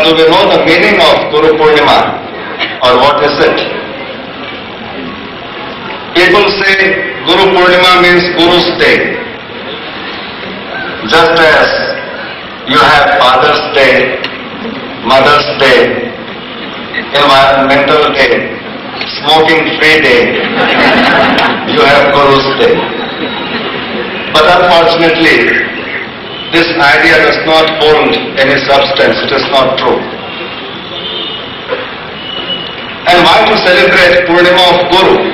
But do we know the meaning of Guru Poornima, or what is it? People say Guru Poornima means Guru's Day. Just as you have Father's Day, Mother's Day, Environmental Day, Smoking Free Day, you have Guru's Day. But unfortunately, this idea does not hold any substance, it is not true. And why to celebrate Poornima of Guru?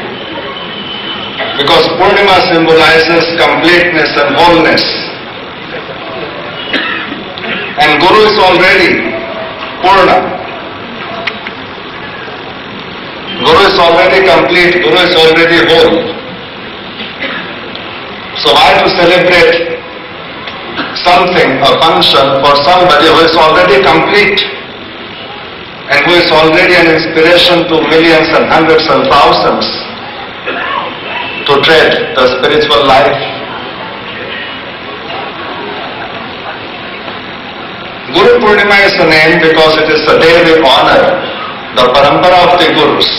Because Poornima symbolizes completeness and wholeness. And Guru is already Purna. Guru is already complete, Guru is already whole. So why to celebrate something, a function for somebody who is already complete and who is already an inspiration to millions and hundreds and thousands to tread the spiritual life? Guru Poornima is the name because it is the day we honor the Parampara of the Gurus.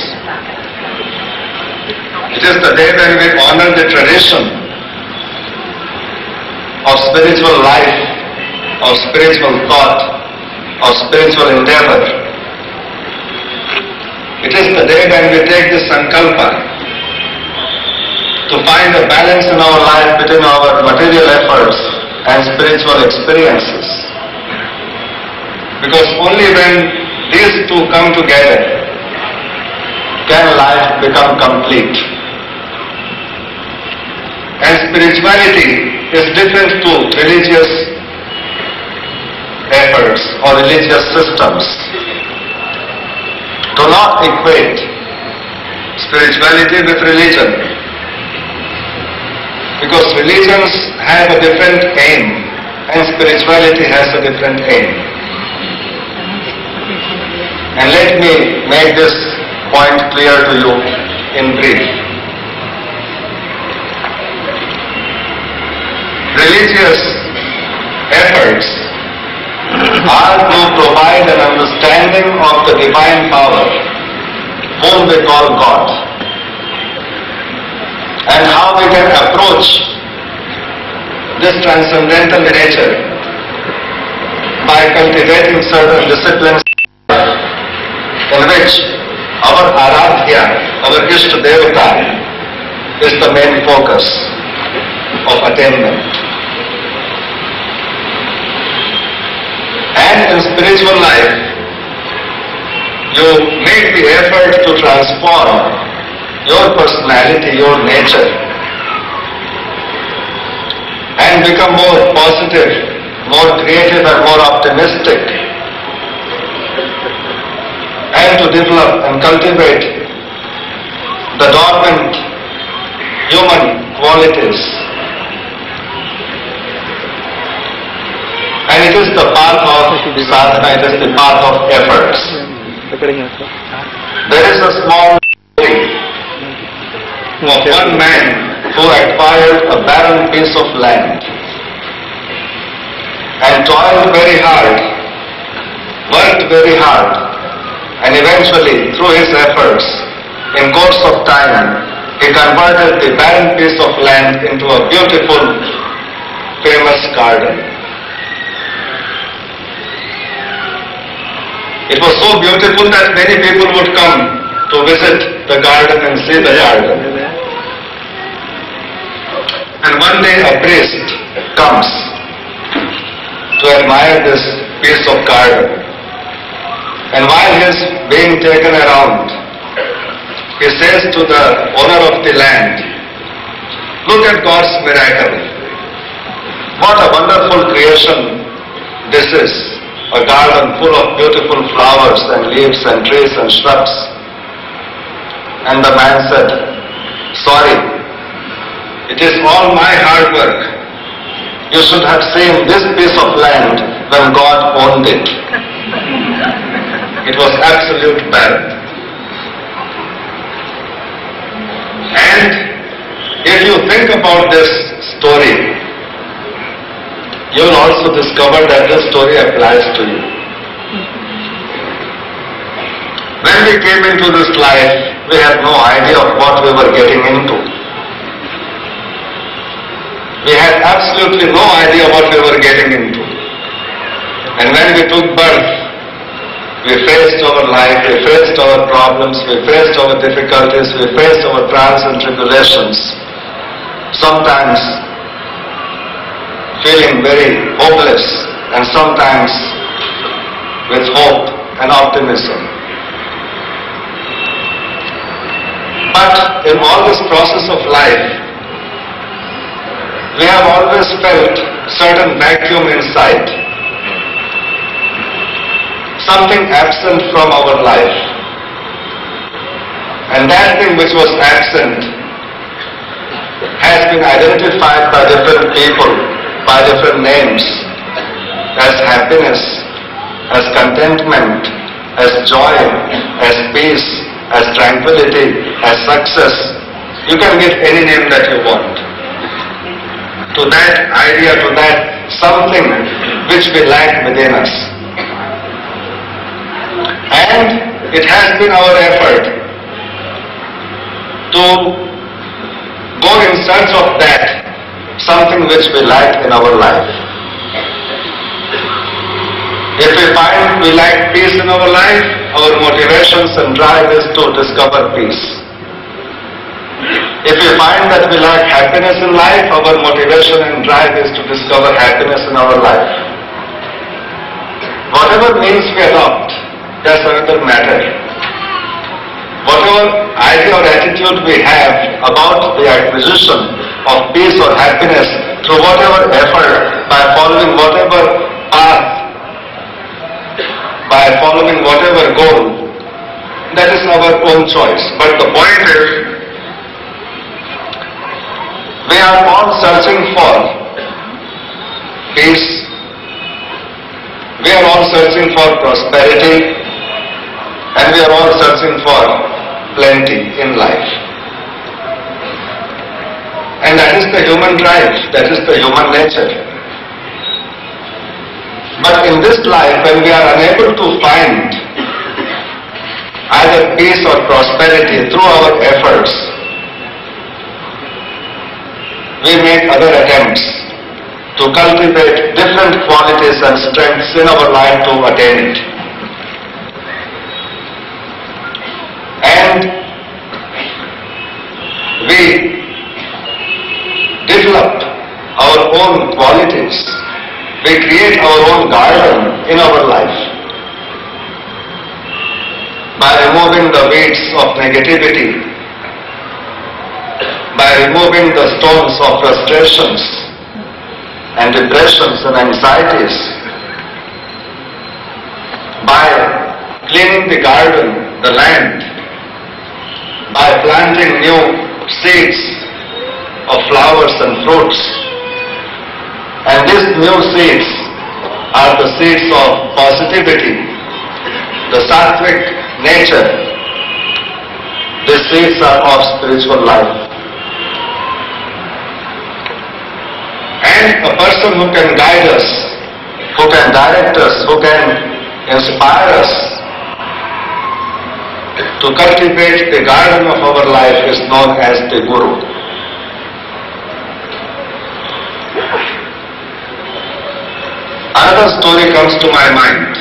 It is the day when we honor the tradition of spiritual life, of spiritual thought, of spiritual endeavor. It is the day when we take this sankalpa to find a balance in our life between our material efforts and spiritual experiences. Because only when these two come together can life become complete. And spirituality is different to religious efforts or religious systems. Do not equate spirituality with religion, because religions have a different aim and spirituality has a different aim. And let me make this point clear to you in brief. Religious efforts are to provide an understanding of the divine power, whom we call God, and how we can approach this transcendental nature by cultivating certain disciplines in which our Aradhya, our Ishta Devata, is the main focus of attainment. And in spiritual life, you make the effort to transform your personality, your nature, and become more positive, more creative and more optimistic, and to develop and cultivate the dormant human qualities. And it is the path of sadhana, it is the path of efforts. There is a small story of one man who acquired a barren piece of land and toiled very hard, worked very hard, and eventually, through his efforts, in course of time, he converted the barren piece of land into a beautiful, famous garden. It was so beautiful that many people would come to visit the garden and see the garden. And one day a priest comes to admire this piece of garden. And while he is being taken around, he says to the owner of the land, "Look at God's miracle. What a wonderful creation this is. A garden full of beautiful flowers and leaves and trees and shrubs." And the man said, "Sorry, it is all my hard work. You should have seen this piece of land when God owned it. It was absolute barren." And if you think about this story, you will also discover that this story applies to you. When we came into this life, we had no idea of what we were getting into. We had absolutely no idea what we were getting into. And when we took birth, we faced our life, we faced our problems, we faced our difficulties, we faced our trials and tribulations. Sometimes feeling very hopeless, and sometimes with hope and optimism. But in all this process of life, we have always felt certain vacuum inside, something absent from our life. And that thing which was absent has been identified by different people, by different names, as happiness, as contentment, as joy, as peace, as tranquility, as success. You can give any name that you want to that idea, to that something which we lack within us. And it has been our effort to go in search of that something which we lack in our life. If we find we lack peace in our life, our motivations and drive is to discover peace. If we find that we lack happiness in life, our motivation and drive is to discover happiness in our life. Whatever means we adopt, that's another matter. Whatever idea or attitude we have about the acquisition of peace or happiness through whatever effort, by following whatever path, by following whatever goal, that is our own choice. But the point is, we are all searching for peace, we are all searching for prosperity, and we are all searching for plenty in life. And that is the human drive, that is the human nature. But in this life, when we are unable to find either peace or prosperity through our efforts, we make other attempts to cultivate different qualities and strengths in our life to attain it. And we develop our own qualities. We create our own garden in our life by removing the weeds of negativity, by removing the stones of frustrations and depressions and anxieties, by cleaning the garden, the land, by planting new seeds of flowers and fruits. And these new seeds are the seeds of positivity, the sattvic nature. These seeds are of spiritual life. And a person who can guide us, who can direct us, who can inspire us to cultivate the garden of our life is known as the Guru. Another story comes to my mind.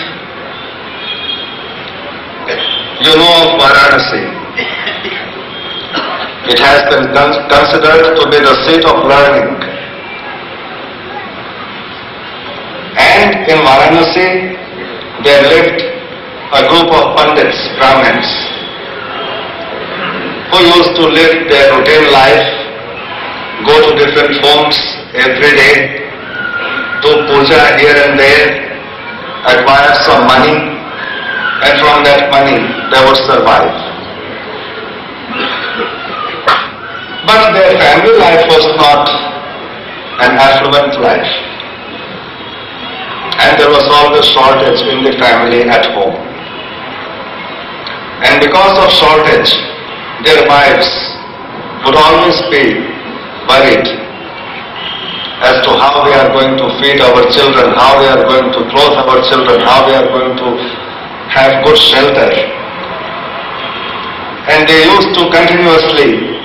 You know of Varanasi. It has been considered to be the seat of learning. And in Varanasi, there lived a group of Pandits, Brahmins, who used to live their routine life, go to different homes every day, do puja here and there, acquire some money, and from that money they would survive. But their family life was not an affluent life, and there was always shortage in the family at home. And because of shortage, their wives would always be worried as to how we are going to feed our children, how we are going to clothe our children, how we are going to have good shelter. and they used to continuously